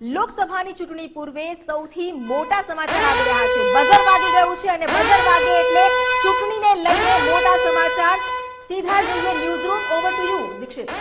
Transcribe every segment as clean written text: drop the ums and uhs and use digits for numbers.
લોકસભાની ચૂંટણી પૂર્વે સૌથી મોટા સમાચાર આવી રહ્યા છે। બઝર વાગી ગયું છે અને બઝર વાગે એટલે ચૂંટણીને લઈને મોટા સમાચાર। સીધા જઈએ newsroom. Over to you Dikshit.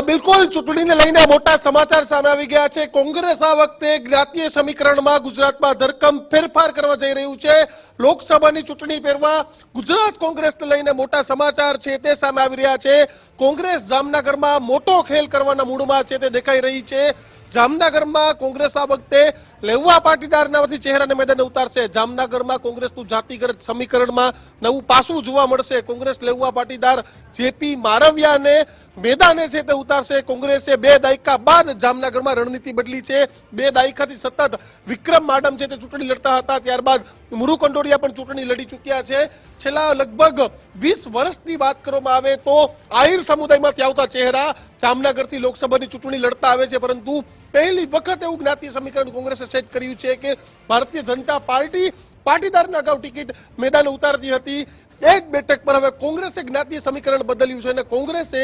બિલકુલ ચૂંટણીને લઈને મોટા સમાચાર સામે આવી ગયા છે। કોંગ્રેસ આ વખતે જ્ઞાતીય સમીકરણમાં ગુજરાતમાં ધરખમ ફેરફાર કરવા જઈ રહ્યું છે। લોકસભાની ચૂંટણી પહેરવા ગુજરાત કોંગ્રેસને લઈને મોટા સમાચાર છે તે સામે આવી રહ્યા છે। કોંગ્રેસ જામનગરમાં મોટો ખેલ કરવાના મૂડમાં છે તે દેખાઈ રહી છે। જામનગરમાં કોંગ્રેસ આ વખતે લેવા પાટીદારનામાંથી ચહેરાને મેદાને ઉતારશે। જામનગરમાં કોંગ્રેસનું જાતિગત સમીકરણમાં નવું પાસું જોવા મળશે। કોંગ્રેસ લેવા પાટીદાર જેપી મારવિયાને મેદાને છે તે ઉતારશે। કોંગ્રેસે 2 દાયકા બાદ જામનગરમાં રણનીતિ બદલી છે। 2 દાયકાથી સતત વિક્રમ માડમ છે તે ચૂંટણી લડતા હતા, ત્યારબાદ મુરુ કંડોડિયા પણ ચૂંટણી લડી ચૂક્યા છે। છેલ્લા લગભગ 20 વર્ષની વાત કરવામાં આવે તો આહિર સમુદાયમાંથી આવતા ચહેરા જામનગરથી લોકસભાની ચૂંટણી લડતા આવે છે, પરંતુ પહેલી વખત એવું જ્ઞાતીય સમીકરણ કોંગ્રેસે સેટ કર્યું છે કે ભારતીય જનતા પાર્ટી પાટીદારના અગાઉ ટિકિટ મેદાને ઉતારતી હતી। એક બેઠક પર હવે કોંગ્રેસે જ્ઞાતીય સમીકરણ બદલ્યું છે અને કોંગ્રેસે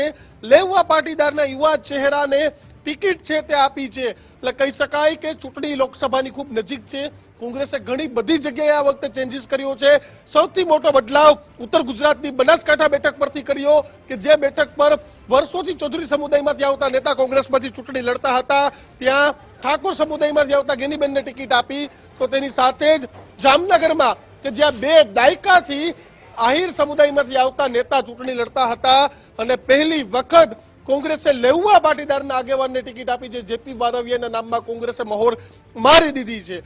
લેવા પાટીદારના યુવા ચહેરાને ટિકિટ છે તે આપી છે। એટલે કહી શકાય કે ચૂંટણી લોકસભાની ખૂબ નજીક છે। કોંગ્રેસે ઘણી બધી જગ્યાએ આ વખતે ચેન્જીસ કર્યો છે। સૌથી મોટો બદલાવ ઉત્તર ગુજરાતની બનાસકાંઠા બેઠક પરથી કર્યો કે જે બેઠક પર વર્ષોથી ચૌધરી સમુદાયમાંથી આવતા નેતા કોંગ્રેસમાંથી ચૂંટણી લડતા હતા, ત્યાં ઠાકોર સમુદાયમાંથી આવતા ગેનીબેનને ટિકિટ આપી। તો તેની સાથે જ જામનગરમાં કે જ્યાં 2 દાયકાથી આહિર સમુદાયમાંથી આવતા નેતા ચૂંટણી લડતા હતા અને પહેલી વખત કોંગ્રેસે લેવા પાટીદારના આગેવાનને ટિકિટ આપી છે। જેપી મારવિયાના નામમાં કોંગ્રેસે મહોર મારી દીધી છે।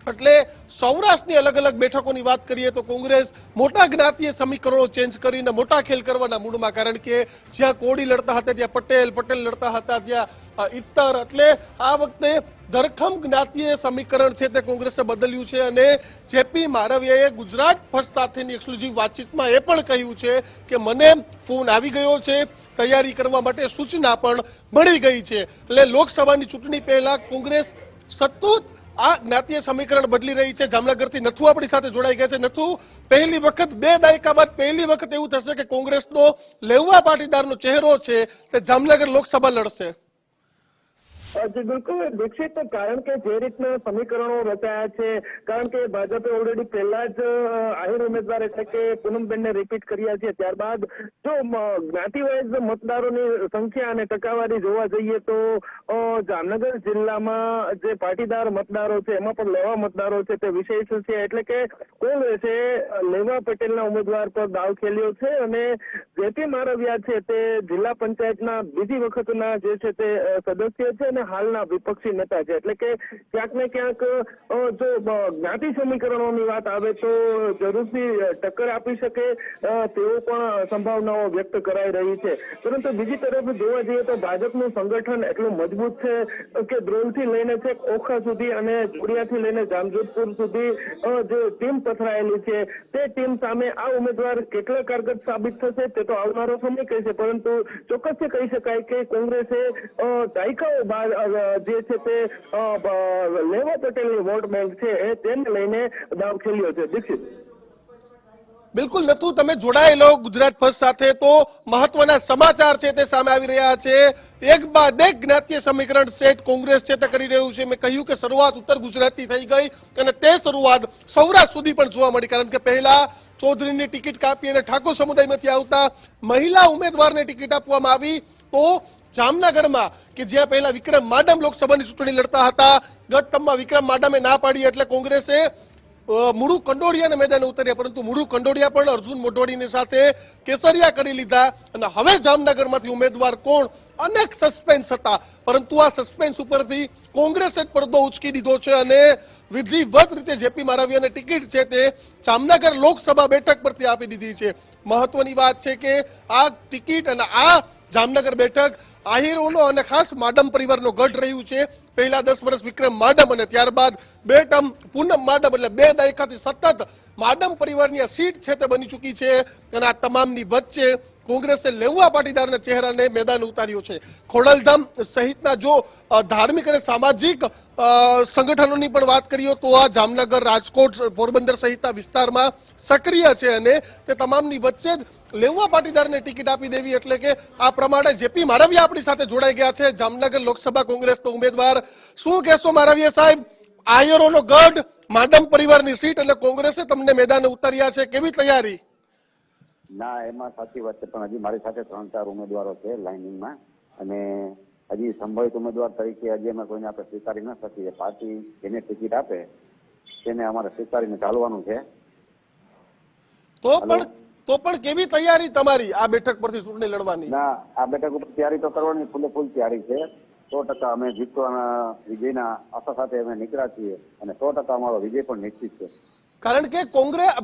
એટલે સૌરાષ્ટ્રની અલગ અલગ બેઠકોની વાત કરીએ તો કોંગ્રેસ મોટા જ્ઞાતીય સમીકરણો ચેન્જ કરીને મોટા ખેલ કરવાના મૂડમાં, કારણ કે જ્યાં કોડી લડતા હતા ત્યાં પટેલ લડતા હતા ત્યાં ઇત્તર, એટલે આ વખતે ધરખમ જ્ઞાતીય સમીકરણ છે તે કોંગ્રેસે બદલ્યું છે। અને જેપી મારવિયાએ ગુજરાત ફર્સ્ટ સાથેની એક્સક્લુઝિવ વાતચીતમાં એ પણ કહ્યું છે કે મને ફોન આવી ગયો છે, તૈયારી કરવા માટે સૂચના પણ મળી ગઈ છે। એટલે લોકસભાની ચૂંટણી પહેલા કોંગ્રેસ સતત આ જ્ઞાતીય સમીકરણ બદલી રહી છે। જામનગરથી નથુ આપણી સાથે જોડાઈ ગયા છે। નથુ, પહેલી વખત 2 દાયકા બાદ પહેલી વખત એવું થશે કે કોંગ્રેસનો લેવા પાટીદારનો ચહેરો છે તે જામનગર લોકસભા લડશે। જી બિલકુલ દીક્ષિત, કારણ કે જે રીતના સમીકરણો રચાયા છે, કારણ કે ભાજપે ઓલરેડી પહેલા જ આહિર ઉમેદવાર એટલે કે પૂનમબેનને રિપીટ કર્યા છે, ત્યારબાદ જો જ્ઞાતિવાઇઝ મતદારોની સંખ્યા અને ટકાવારી જોવા જઈએ તો જામનગર જિલ્લામાં જે પાટીદાર મતદારો છે એમાં પણ લેવા મતદારો છે તે વિશેષ છે। એટલે કે કોંગ્રેસે લેવા પટેલના ઉમેદવાર પર દાવ ખેલ્યો છે અને જેપી મારવિયા છે તે જિલ્લા પંચાયતના બીજી વખતના જે છે તે સદસ્ય છે અને હાલના વિપક્ષી નેતા છે। એટલે કે ક્યાંક ને ક્યાંક જો જ્ઞાતિ સમીકરણોની વાત આવે તો જરૂરથી ટક્કર આપી શકે તેવો પણ સંભાવનાઓ વ્યક્ત કરાઈ રહી છે। પરંતુ બીજી તરફ જોવા જઈએ તો ભાજપનું સંગઠન એટલું મજબૂત છે કે દ્રોલથી લઈને છેક ઓખા સુધી અને જોડિયાથી લઈને જામજોધપુર સુધી જે ટીમ પથરાયેલી છે તે ટીમ સામે આ ઉમેદવાર કેટલા કારગર સાબિત થશે તે તો આવનારો સમય કહેશે, પરંતુ ચોક્કસથી કહી શકાય કે કોંગ્રેસે દાયકાઓ બાદ જે છે તે લેવા પટેલની વોટ બેંક છે તેને લઈને દાવ ખેલ્યો છે। દીક્ષિત, બિલકુલ નથુ, તમે જોડાયેલો ગુજરાત ફર્સ્ટ સાથે તો મહત્વના સમાચાર છે તે સામે આવી રહ્યા છે। એક બાદ એક જ્ઞાતીય સમીકરણ સેટ કોંગ્રેસ છે તે કરી રહ્યું છે। મેં કહ્યું કે શરૂઆત ઉત્તર ગુજરાતથી થઈ ગઈ અને તે શરૂઆત સૌરાષ્ટ્ર સુધી પણ જોવા મળી, કારણ કે પહેલા ચૌધરીની ટિકિટ કાપી અને ઠાકોર સમુદાયમાંથી આવતા મહિલા ઉમેદવારને ટિકિટ આપવામાં આવી। તો જામનગરમાં કે જ્યાં પહેલા વિક્રમ માડમ લોકસભાની ચૂંટણી લડતા હતા, ગત ટર્મમાં વિક્રમ માડમે ના પાડી એટલે કોંગ્રેસે મુરુ કંડોડિયાને મેદાને ઉતર્યા, પરંતુ મુરુ કંડોડિયા પણ અર્જુન મોઢવાડીની સાથે કેસરિયા કરી લીધા અને હવે જામનગરમાંથી ઉમેદવાર કોણ, અનેક સસ્પેન્સ હતા, પરંતુ આ સસ્પેન્સ ઉપરથી કોંગ્રેસે પડદો ઉચકી દીધો છે અને વિધિવત રીતે જેપી મારવિયાને ટિકિટ છે તે જામનગર લોકસભા બેઠક પરથી આપી દીધી છે। મહત્વની વાત છે કે આ ટિકિટ અને આ જામનગર બેઠક આહિરોનો અને ખાસ માડમ પરિવારનો ગઢ રહ્યું છે। પહેલા 10 વર્ષ વિક્રમ માડમ અને ત્યારબાદ 2 ટર્મ પૂનમ માડમ, એટલે 2 દાયકાથી સતત માડમ પરિવારની આ સીટ છે તે બની ચૂકી છે। અને આ તમામની વચ્ચે કોંગ્રેસે લેઉવા પાટીદારના ચહેરાને મેદાન ઉતાર્યો છે. ખોડલધામ સહિતના જો ધાર્મિક અને સામાજિક સંગઠનોની પણ વાત કરીએ તો આ જામનગર, રાજકોટ, પોરબંદર સહિતના વિસ્તારમાં સક્રિય છે અને તે તમામની વચ્ચે જ લેઉવા પાટીદારને ટિકિટ આપી દેવી એટલે કે આ પ્રમાણે જેપી મારવિયા આપણી સાથે જોડાઈ ગયા છે, જામનગર લોકસભા કોંગ્રેસનો ઉમેદવાર. શું કહેશો મારવિયા સાહેબ? આયરોનો ગઢ, માડમ પરિવારની સીટ એટલે કોંગ્રેસે તમને મેદાને ઉતાર્યા છે, કેવી તૈયારી? ના, એમાં સાચી વાત છે, પણ હજી મારી સાથે 3-4 ઉમેદવારો છે લાઇનિંગમાં અને હજી સંભવિત ઉમેદવાર તરીકે હજી અમે કોઈને આપણે સ્વીકારી ન શકીએ. પાર્ટી જેને ટિકિટ આપે તેને અમારે સ્વીકારીને ચાલવાનું છે. તો પણ કેવી તૈયારી તમારી આ બેઠક પરથી ચૂંટણી લડવાની? ના, આ બેઠક ઉપર તૈયારી તો કરવાની ફૂલ તૈયારી છે. 100% અમે જીતવાના વિજયના આશા સાથે અમે નીકળ્યા છીએ અને 100% અમારો વિજય પણ નિશ્ચિત છે. કારણ કે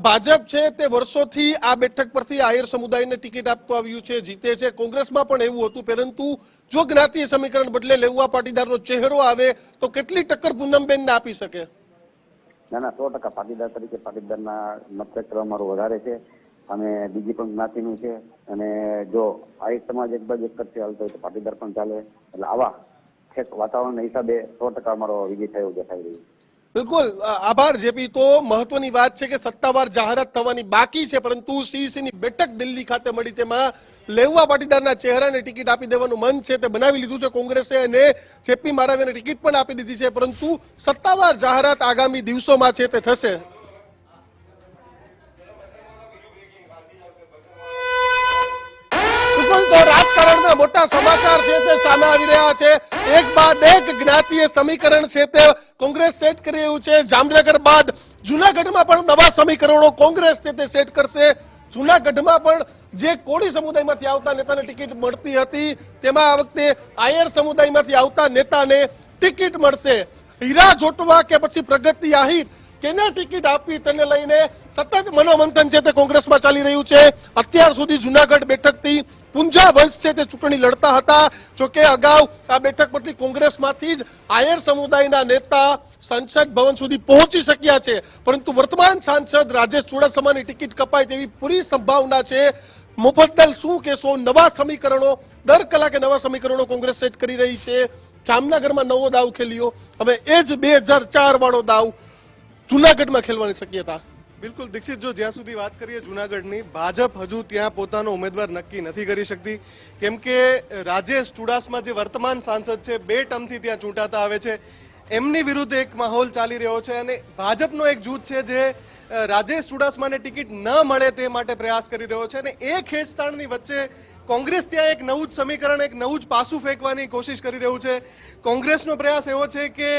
ભાજપ છે તે વર્ષોથી આ બેઠક પરથી આયર સમુદાયને ટિકિટ આપતો આવ્યું છે, જીતે છે. કોંગ્રેસમાં પણ એવું હતું, પરંતુ જો જ્ઞાતીય સમીકરણ બદલે લેઉવા પાટીદારનો ચહેરો આવે તો કેટલી ટક્કર પૂનમબેનને આપી શકે? ના, 100% પાટીદાર તરીકે પાટીદારના મતક્ષેત્ર અમારું વધારે છે અને બીજી પણ જ્ઞાતિનું છે અને જો આહિર સમાજ એક બાજુ એક કરશે હાલતો હોય તો પાટીદાર પણ ચાલે. એટલે આવા વાતાવરણના હિસાબે 100% અમારો વિજય થયો દેખાઈ રહ્યું. બિલકુલ, આભાર જેપી. તો મહત્વની વાત છે કે સત્તાવાર જાહેરાત થવાની બાકી છે, પરંતુ સીઈસીની બેઠક દિલ્હી ખાતે મળી તેમાં લેઉવા પાટીદારના ચહેરાને ટિકિટ આપી દેવાનું મન છે તે બનાવી લીધું છે કોંગ્રેસે અને જેપી મારવિયાને ટિકિટ પણ આપી દીધી છે, પરંતુ સત્તાવાર જાહેરાત આગામી દિવસોમાં છે તે થશે. તો રાજકારણના મોટા સમાચાર છે તે સામે આવી રહ્યા છે. એક બાદ એક જ્ઞાતીય સમીકરણ છે તે કોંગ્રેસ સેટ કરી રહ્યું છે. જામનગર બાદ જુનાગઢમાં પણ નવા સમીકરણો કોંગ્રેસ છે તે સેટ કરશે. જુનાગઢમાં પણ જે કોળી સમુદાયમાંથી આવતા નેતાને ટિકિટ મળતી હતી તેમાં આ વખતે આયર સમુદાયમાંથી આવતા નેતાને ટિકિટ મળશે. હીરા જોટવા કે પછી પ્રગતિ આહિર, કેને ટિકિટ આપવી તેને લઈને સતત મનોમંથન છે તે કોંગ્રેસમાં ચાલી રહ્યું છે. અત્યાર સુધી જુનાગઢ બેઠકથી પુંજા વંશ છે તે ચૂંટણી લડતા હતા. જોકે અગાઉ આ બેઠક પરથી કોંગ્રેસમાંથી જ આયર સમુદાયના નેતા સંસદ ભવન સુધી પહોંચી શક્યા છે, પરંતુ વર્તમાન સાંસદ રાજેશ ચુડાસમાની ટિકિટ કપાય તેવી પૂરી સંભાવના છે. મુફદ્દલ, શું કહેશો? નવા સમીકરણો, દર કલાકે નવા સમીકરણો કોંગ્રેસ સેટ કરી રહી છે. જામનગરમાં નવો દાવ ખેલ્યો, હવે એ જ 2004 વાળો દાવ જુનાગઢમાં ખેલવાની શક્યતા. બિલકુલ દીક્ષિત, જો જ્યાં સુધી વાત કરીએ જુનાગઢની, ભાજપ હજુ ત્યાં પોતાનો ઉમેદવાર નક્કી નથી કરી શકતી, કેમ કે રાજેશ ચુડાસમા જે વર્તમાન સાંસદ છે 2 ટર્મથી ત્યાં ચૂંટાતા આવે છે, એમની વિરુદ્ધ એક માહોલ ચાલી રહ્યો છે અને ભાજપનો એક જૂથ છે જે રાજેશ ચુડાસમાને ટિકિટ ન મળે તે માટે પ્રયાસ કરી રહ્યો છે અને એ ખેંચતાણની વચ્ચે કોંગ્રેસ ત્યાં એક નવું જ સમીકરણ, એક નવું જ પાસું ફેંકવાની કોશિશ કરી રહ્યું છે. કોંગ્રેસનો પ્રયાસ એવો છે કે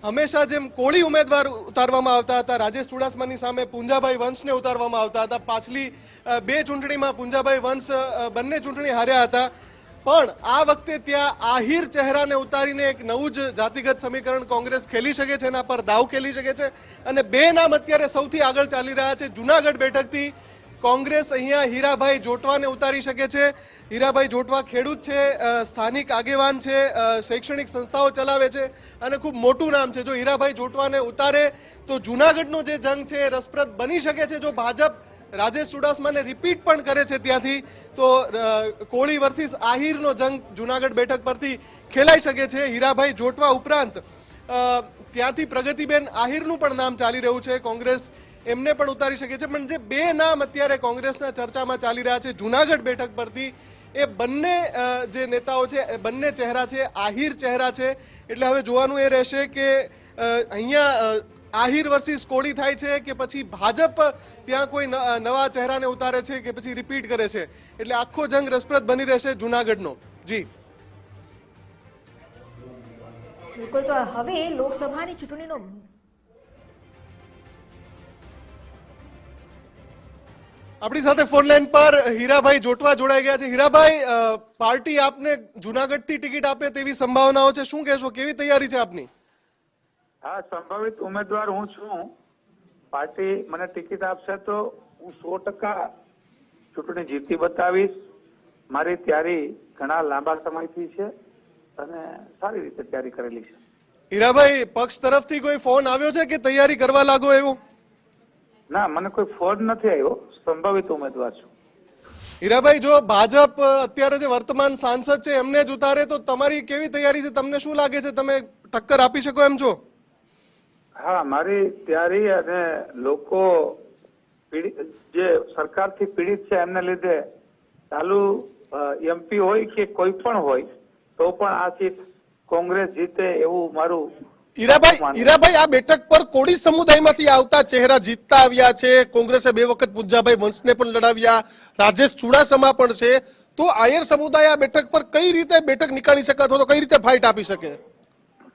હંમેશા જેમ કોળી ઉમેદવાર ઉતારવામાં આવતા હતા, રાજેશ ચુડાસમાની સામે પુંજાભાઈ વંશને ઉતારવામાં આવતા હતા. પાછલી 2 ચૂંટણીમાં પુંજાભાઈ વંશ બંને ચૂંટણી હાર્યા હતા, પણ આ વખતે ત્યાં આહિર ચહેરાને ઉતારીને એક નવું જ જાતિગત સમીકરણ કોંગ્રેસ ખેલી શકે છે, એના પર દાવ ખેલી શકે છે અને 2 નામ અત્યારે સૌથી આગળ ચાલી રહ્યા છે. જુનાગઢ બેઠકથી કોંગ્રેસ અહીંયા હીરાભાઈ જોટવાને ઉતારી શકે છે. હીરાભાઈ જોટવા ખેડૂત છે, સ્થાનિક આગેવાન છે, શૈક્ષણિક સંસ્થાઓ ચલાવે છે અને ખૂબ મોટું નામ છે. જો હીરાભાઈ જોટવાને ઉતારે તો જુનાગઢનો જે જંગ છે એ રસપ્રદ બની શકે છે. જો ભાજપ રાજેશ ચુડાસમાને રિપીટ પણ કરે છે ત્યાંથી તો કોળી વર્સિસ આહિરનો જંગ જુનાગઢ બેઠક પરથી ખેલાઈ શકે છે. હીરાભાઈ જોટવા ઉપરાંત ત્યાંથી પ્રગતિબેન આહિરનું પણ નામ ચાલી રહ્યું છે, કોંગ્રેસ એમને પણ ઉતારી શકે છે. પણ જે 2 નામ અત્યારે કોંગ્રેસના ચર્ચામાં ચાલી રહ્યા છે જુનાગઢ બેઠક પરથી, એ બંને જે નેતાઓ છે એ બંને ચહેરા છે આહિર ચહેરા છે. એટલે હવે જોવાનું એ રહેશે કે અહીંયા આહિર વર્સિસ કોળી થાય છે કે પછી ભાજપ ત્યાં કોઈ નવા ચહેરાને ઉતારે છે કે પછી રિપીટ કરે છે. એટલે આખો જંગ રસપ્રદ બની રહેશે જુનાગઢનો. જી બિલકુલ. તો હવે લોકસભાની ચૂંટણીનો આપણી સાથે ફોન લાઈન પર હીરાભાઈ જોટવા જોડાઈ ગયા છે. હીરાભાઈ, પાર્ટી આપને જુનાગઢથી ટિકિટ આપે તેવી સંભાવનાઓ છે, શું કહેશો? કેવી તૈયારી છે આપની? હા, સંભવિત ઉમેદવાર હું છું. પાર્ટી મને ટિકિટ આપશે તો હું 100% ચૂંટણી જીતી બતાવીશ. મારી તૈયારી ઘણા લાંબા સમયથી છે અને સારી રીતે તૈયારી કરેલી છે. હીરાભાઈ, પક્ષ તરફથી કોઈ ફોન આવ્યો છે કે તૈયારી કરવા લાગો એવો? ના, મને કોઈ ફોન નથી આવ્યો. સંભવિત ઉમેદવાર છું. હીરાભાઈ, જો ભાજપ અત્યારે જે વર્તમાન સાંસદ છે એમને જ ઉતારે તો તમારી કેવી તૈયારી છે? તમને શું લાગે છે, તમે ટક્કર આપી શકો એમ છો? હા, મારી તૈયારી અને લોકો જે સરકારથી પીડિત છે એમને લીધે ચાલુ એમપી હોય કે કોઈ પણ હોય તો પણ આ સીટ કોંગ્રેસ જીતે એવું મારું હીરાભાઈ, આ બેઠક પર કોળી સમુદાયમાંથી આવતા ચહેરા જીતતા આવ્યા છે. કોંગ્રેસે 2 વખત પૂંજાભાઈ વંશને પણ લડાવ્યા, રાજેશ ચુડાસમા પણ છે. તો આયર સમુદાય આ બેઠક પર કઈ રીતે બેઠક નીકાળી શકે અથવા તો કઈ રીતે ફાઇટ આપી શકે?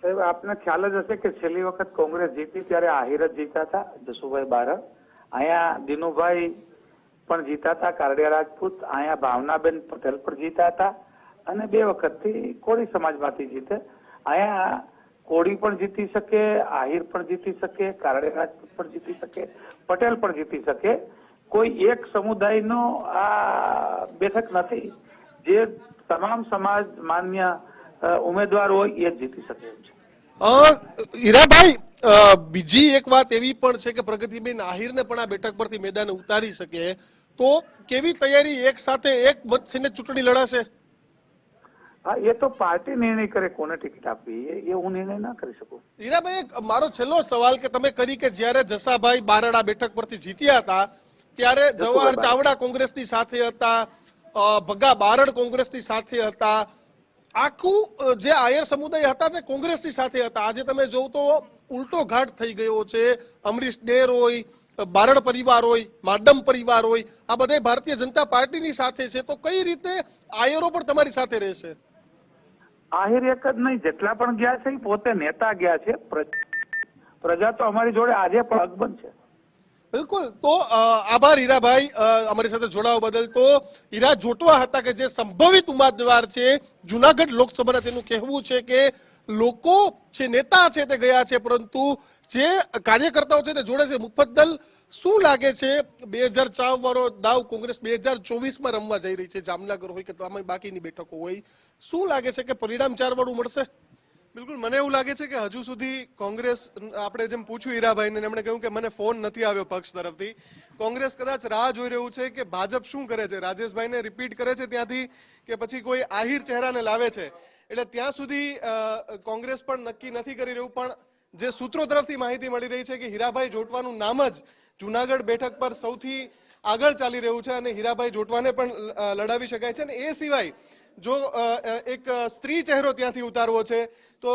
સાહેબ, આપને ખ્યાલ જ હશે કે છેલ્લી વખત કોંગ્રેસ જીતી ત્યારે આહિર જ જીતા હતા, જસુભાઈ બારડ. અહીંયા દિનુભાઈ પણ જીતા હતા, કારડિયા રાજપૂત. અહીંયા ભાવનાબેન પટેલ પણ જીતા હતા અને 2 વખતથી કોળી સમાજમાંથી જીતે. અહીંયા કોળી પણ જીતી શકે, આહિર પણ જીતી શકે, કારડિયા રાજપૂત પણ જીતી શકે, પટેલ પણ જીતી શકે. કોઈ એક સમુદાયનો આ બેઠક નથી. જે તમામ સમાજ માન્ય ઉમેદવાર હોય એ જ જીતી શકે એમ છે. હીરાભાઈ, બીજી એક વાત એવી પણ છે કે પ્રગતિબેન આહિરને પણ આ બેઠક પરથી મેદાને ઉતારી શકે તો કેવી તૈયારી? એક સાથે એક મતથી ચૂંટણી લડાશે? હા, એ તો પાર્ટી નિર્ણય કરે કોને ટિકિટ આપવી, એ હું નિર્ણય ના કરી શકું. હીરાભાઈ, મારો છેલ્લો સવાલ કે તમે કરી કે જ્યારે જસાભાઈ બારડ આ બેઠક પરથી જીત્યા હતા ત્યારે જવાહર ચાવડા કોંગ્રેસની સાથે હતા, ભગા બારડ કોંગ્રેસની સાથે હતા, આખું જે આયર સમુદાય હતા તે કોંગ્રેસની સાથે હતા. આજે તમે જોવ તો ઉલટો ઘાટ થઈ ગયો છે. અમરીશ ડેર હોય, બારડ પરિવાર હોય, માડમ પરિવાર હોય, આ બધા ભારતીય જનતા પાર્ટીની સાથે છે. તો કઈ રીતે આયરો પણ તમારી સાથે રહેશે? આહિર એક જ નહીં, જેટલા પણ ગયા છે એ પોતે નેતા ગયા છે. પ્રજા તો અમારી જોડે આજે પણ અકબંધ છે. બિલકુલ. તો આભાર હીરાભાઈ અમારી સાથે જોડાવા બદલ. તો હીરા જોટવા હતા કે જે સંભવિત ઉમેદવાર છે જુનાગઢ લોકસભાના, તેનું કહેવું છે કે લોકો છે, નેતા છે તે ગયા છે પરંતુ જે કાર્યકર્તાઓ છે તે જોડે છે. મુફદ્દલ, શું લાગે છે 2004 વાળો દાવ કોંગ્રેસ 2024માં રમવા જઈ રહી છે? જામનગર હોય કે તો આમાં બાકીની બેઠકો હોય, શું લાગે છે કે પરિણામ 4 વાળું મળશે? બિલકુલ, મને એવું લાગે છે કે હજુ સુધી કોંગ્રેસ, આપણે જેમ પૂછ્યું હીરાભાઈને, એમણે કહ્યું કે મને ફોન નથી આવ્યો પક્ષ તરફથી. કોંગ્રેસ કદાચ રાહ જોઈ રહ્યું છે કે ભાજપ શું કરે છે, રાજેશભાઈને રિપીટ કરે છે ત્યાંથી કે પછી કોઈ આહિર ચહેરાને લાવે છે. એટલે ત્યાં સુધી કોંગ્રેસ પણ નક્કી નથી કરી રહ્યું. પણ જે સૂત્રો તરફથી માહિતી મળી રહી છે કે હીરાભાઈ જોટવાનું નામ જ જુનાગઢ બેઠક પર સૌથી આગળ ચાલી રહ્યું છે અને હીરાભાઈ જોટવાને પણ લડાવી શકાય છે. અને એ સિવાય જો એક સ્ત્રી ચહેરો ત્યાંથી ઉતારવો છે તો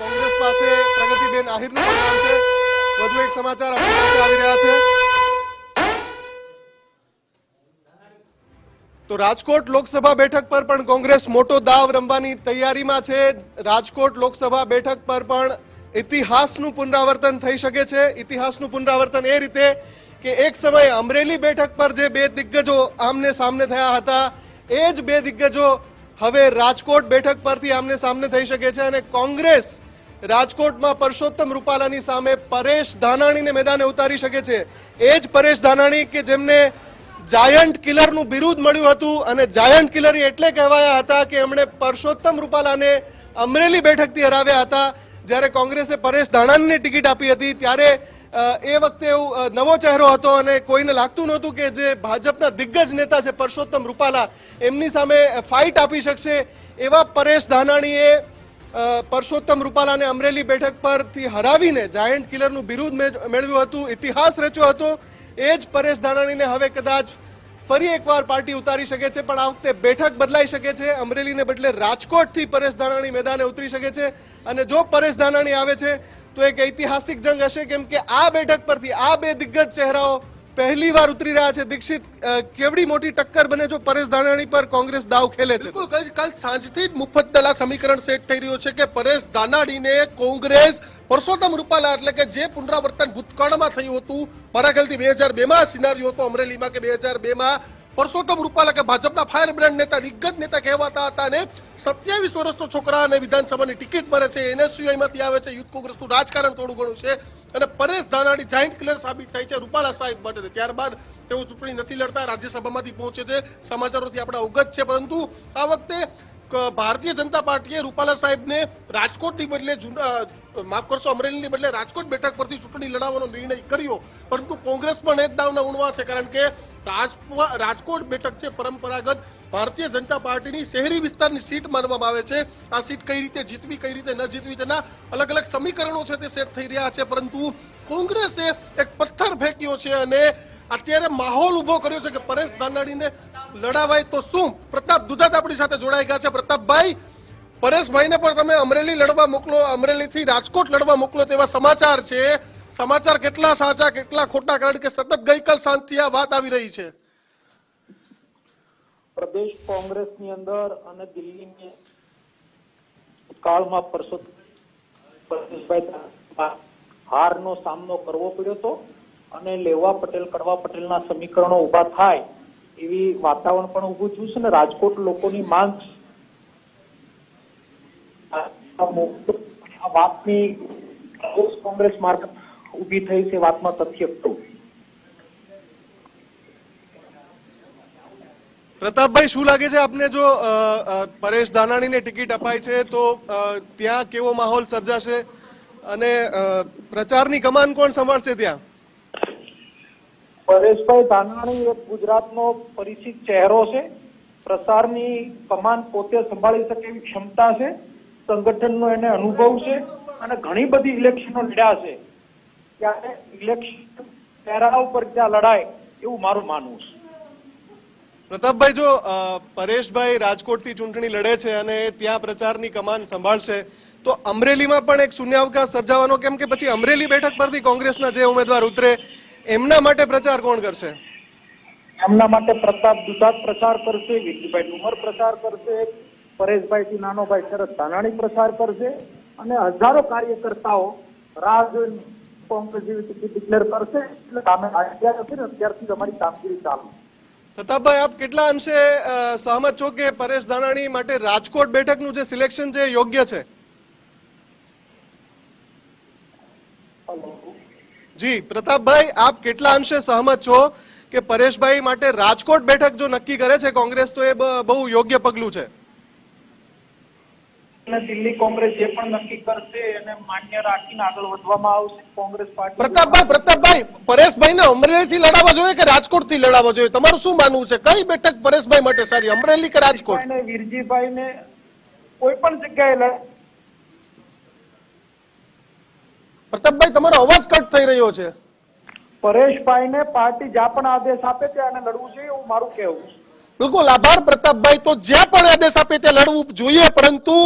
કોંગ્રેસ પાસે પ્રગતિબેન આહિરનું પણ નામ છે. વધુ એક સમાચાર આપણી પાસે આવી રહ્યા છે. તો રાજકોટ લોકસભા બેઠક પર પણ કોંગ્રેસ મોટો દાવ રમવાની તૈયારીમાં છે. રાજકોટ લોકસભા બેઠક પર પણ ઇતિહાસનું પુનરાવર્તન થઈ શકે છે. ઇતિહાસનું પુનરાવર્તન એ રીતે કે એક સમયે અમરેલી બેઠક પર જે 2 દિગ્ગજો આમને સામને થયા હતા એ જ 2 દિગ્ગજો હવે રાજકોટ બેઠક પરથી આમને સામને થઈ શકે છે. અને કોંગ્રેસ રાજકોટમાં પરસોત્તમ રૂપાલાની સામે પરેશ ધાનાણીને મેદાને ઉતારી શકે છે. એ જ પરેશ ધાનાણી કે જેમને જાયન્ટ કિલરનું બિરુદ મળ્યું હતું અને જાયન્ટ કિલર એટલે કહેવાયા હતા કે એમણે પરસોત્તમ રૂપાલાને અમરેલી બેઠકથી હરાવ્યા હતા. જ્યારે કોંગ્રેસે પરેશ ધાનાણીને ટિકિટ આપી હતી ત્યારે એ વખતે એવું નવો ચહેરો હતો અને કોઈને લાગતું નહોતું કે જે ભાજપના દિગ્ગજ નેતા છે પરસોત્તમ રૂપાલા, એમની સામે ફાઇટ આપી શકશે. એવા પરેશ ધાનાણીએ પરસોત્તમ રૂપાલાને અમરેલી બેઠક પરથી હરાવીને જાયન્ટ કિલરનું બિરુદ મેળવ્યું હતું, ઇતિહાસ રચ્યો હતો. એ જ પરેશ ધાનાણીને હવે કદાચ ફરી એકવાર પાર્ટી ઉતારી શકે છે. પણ આ વખતે બેઠક બદલાઈ શકે છે. અમરેલીને બદલે રાજકોટથી પરેશ ધાનાણી મેદાને ઉતરી શકે છે. અને જો પરેશ ધાનાણી આવે છે તો એક ઐતિહાસિક જંગ હશે, કેમ કે આ બેઠક પરથી આ 2 દિગ્ગજ ચહેરાઓ પહેલી વાર ઉતરી રહ્યા છે. દીક્ષિત, કેવડી મોટી ટક્કર બને જો પરેશ ધાનાણી પર કોંગ્રેસ દાવ ખેલે છે? બિલકુલ, કાલ સાંજથી જ મુફદ્દલ આ સમીકરણ સેટ થઈ રહ્યું છે કે પરેશ ધાનાણીને કોંગ્રેસ પરસોત્તમ રૂપાલા એટલે કે જે પુનરાવર્તન ભૂતકાળમાં થયું હતું, મારા ખ્યાલથી 2002માં સિનારીઓ હતો અમરેલીમાં કે 2002માં પરસોત્તમ રૂપાલા કે ભાજપના ફાયર બ્રાન્ડ નેતા, દિગ્ગજ નેતા કહેવાતા હતા અને 27 વર્ષનો છોકરા અને વિધાનસભાની ટિકિટ મળે છે. NSUIમાંથી આવે છે. યુથ કોંગ્રેસનું રાજકારણ થોડું ઘણું છે અને પરેશ ધાનાણી જાયન્ટ કિલર સાબિત થાય છે રૂપાલા સાહેબ માટે. ત્યારબાદ તેઓ ચૂંટણી નથી લડતા, રાજ્યસભામાંથી પહોંચે છે, સમાચારોથી આપણે અવગત છે. પરંતુ આ વખતે ભારતીય જનતા પાર્ટીએ રૂપાલા સાહેબને રાજકોટની બદલે માફ કરશો અમરેલીની બદલે રાજકોટ બેઠક પરથી ચૂંટણી લડાવવાનો નિર્ણય કર્યો, પરંતુ કોંગ્રેસ પણ એ જ દાવના ઉણવા છે, કારણ કે રાજકોટ બેઠક છે પરંપરાગત ભારતીય જનતા પાર્ટીની શહેરી વિસ્તારની સીટ માનવામાં આવે છે. આ સીટ કઈ રીતે જીતવી કઈ રીતે ન જીતવી તેના અલગ અલગ સમીકરણો છે તે સેટ થઈ રહ્યા છે, પરંતુ કોંગ્રેસે એક પથ્થર ફેંક્યો છે અને અત્યારે માહોલ ઉભો કર્યો છે કે પરેશ ધાનાણીને લડાવાય તો શું. પ્રતાપ દુધાત આપણી સાથે જોડાઈ ગયા છે. પ્રતાપભાઈ, પરેશભાઈને પણ તમે અમરેલી લડવા મોકલો, અમરેલીથી રાજકોટ લડવા મોકલો તેવા સમાચાર છે. સમાચાર કેટલા સાચા કેટલા ખોટા, કારણ કે સતત ગઈકાલ સાંજથી આ વાત આવી રહી છે. પ્રદેશ કોંગ્રેસની અંદર અને દિલ્હીની કાળમાં પરસોત્તમ હારનો સામનો કરવો પડ્યો હતો અને લેવા પટેલ કડવા પટેલના સમીકરણો ઉભા થાય એવી વાતાવરણ પણ ઉભું થયું છે. અને રાજકોટ લોકોની માંગ આ વાતની પ્રદેશ કોંગ્રેસ માર્ગ ઉભી થઈ છે, વાતમાં તથ્ય હતું. પ્રતાપભાઈ, શું લાગે છે આપને, જો પરેશ ધાનાણીને ટિકિટ અપાય છે તો ત્યાં કેવો માહોલ સર્જાશે અને પ્રચારની કમાન કોણ સંભાળશે ત્યાં? પરેશભાઈ ધાનાણી એક ગુજરાતનો પરિચિત ચહેરો છે. પ્રસારની કમાન પોતે સંભાળી શકે એવી ક્ષમતા છે, સંગઠનનો એને અનુભવ છે અને ઘણી બધી ઇલેક્શનો લડ્યા છે. ત્યારે ઇલેક્શન ચહેરા ઉપર ત્યાં લડાય એવું મારું માનવું છે. પ્રતાપભાઈ, જો પરેશભાઈ રાજકોટથી ચૂંટણી લડે છે અને ત્યાં પ્રચારની કમાન સંભાળશે તો અમરેલીમાં પણ એક શૂન્યાવકાશ સર્જાવાનો, કેમ કે પછી અમરેલી બેઠક પરથી કોંગ્રેસના જે ઉમેદવાર ઉતરે એમના માટે પ્રચાર કોણ કરશે? એમના માટે પ્રતાપ દુધાત પ્રચાર કરશે, વિજયભાઈ ડુમર પ્રચાર કરશે, પરેશભાઈથી નાનો ભાઈ શરદ ધાનાણી પ્રચાર કરશે અને હજારો કાર્યકર્તાઓ રાહ જોઈને કોંગ્રેસ જેવી ટિકિટ ડિક્લેર કરશે. એટલે સામે અત્યારથી અમારી કામગીરી ચાલુ. પ્રતાપભાઈ, આપ કેટલા અંશે સહમત છો કે પરેશ ધાનાણી માટે રાજકોટ બેઠકનું જે સિલેક્શન છે એ યોગ્ય છે? જી પ્રતાપભાઈ, આપ કેટલા અંશે સહમત છો કે પરેશભાઈ માટે રાજકોટ બેઠક જો નક્કી કરે છે કોંગ્રેસ તો એ બહુ યોગ્ય પગલું છે? અને દિલ્હી કોંગ્રેસ જે પણ નક્કી કરશે એને માન્ય રાખીને આગળ વધવામાં આવશે. કોંગ્રેસ પાર્ટી પ્રતાપભાઈ, પરેશભાઈને અમરેલીથી લડાવવા જોઈએ કે રાજકોટથી લડાવવા જોઈએ? તમારું શું માનવું છે? કઈ બેઠક પરેશભાઈ માટે સારી, અમરેલી કે રાજકોટ? વીરજીભાઈને કોઈ પણ જગ્યાએ પ્રતાપભાઈ, તમારો અવાજ કટ થઈ રહ્યો છે. પરેશભાઈને પાર્ટી જ્યાં પણ આદેશ આપે ત્યાં એને લડવું જોઈએ એવું મારું કહેવું છે. બિલકુલ, આભાર પ્રતાપભાઈ. તો જ્યાં પણ આદેશ આપે ત્યાં લડવું જોઈએ, પરંતુ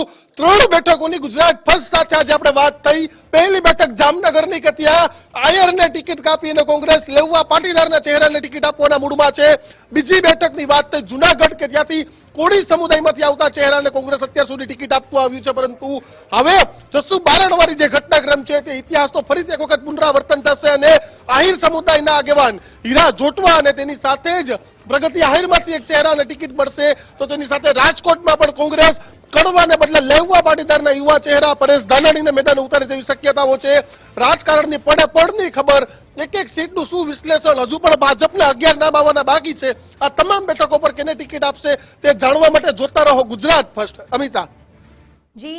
3 બેઠકોની ગુજરાત ફર્સ્ટ સાથે આજે આપણે વાત થઈ. પહેલી બેઠક જામનગરની કે ત્યાં આયરને ટિકિટ કાપી અને કોંગ્રેસ લેવા પાટીદારના ચહેરાને ટિકિટ આપવાના મૂડમાં છે. બીજી બેઠકની વાત થઈ જુનાગઢ કે ત્યાંથી કોળી સમુદાયમાંથી આવતા ચહેરાને કોંગ્રેસ અત્યાર સુધી ટિકિટ આપતું આવ્યું છે, પરંતુ હવે જસુ બારણવાળી જે ઘટનાક્રમ છે તે ઇતિહાસ તો ફરીથી એક વખત પુનરાવર્તન થશે અને આહિર સમુદાયના આગેવાન હીરા જોટવા અને તેની સાથે જ પ્રગતિ આહિરમાંથી એક ચહેરાને ટિકિટ મળશે, તો તેની સાથે રાજકોટમાં પણ કોંગ્રેસ કડવાને બદલે લેવા પાટીદારના યુવા ચહેરા પરેશ ધાનાણીને મેદાને ઉતારે તેવી શક્યતાઓ છે. રાજકારણની પડની ખબર, એક એક સીટનું શું વિશ્લેષણ, હજુ પણ ભાજપને 11 નામ આવવાના બાકી છે. આ તમામ બેઠકો પર કેને ટિકિટ આપશે તે જાણવા માટે જોતા રહો ગુજરાત ફર્સ્ટ. અમિતા. જી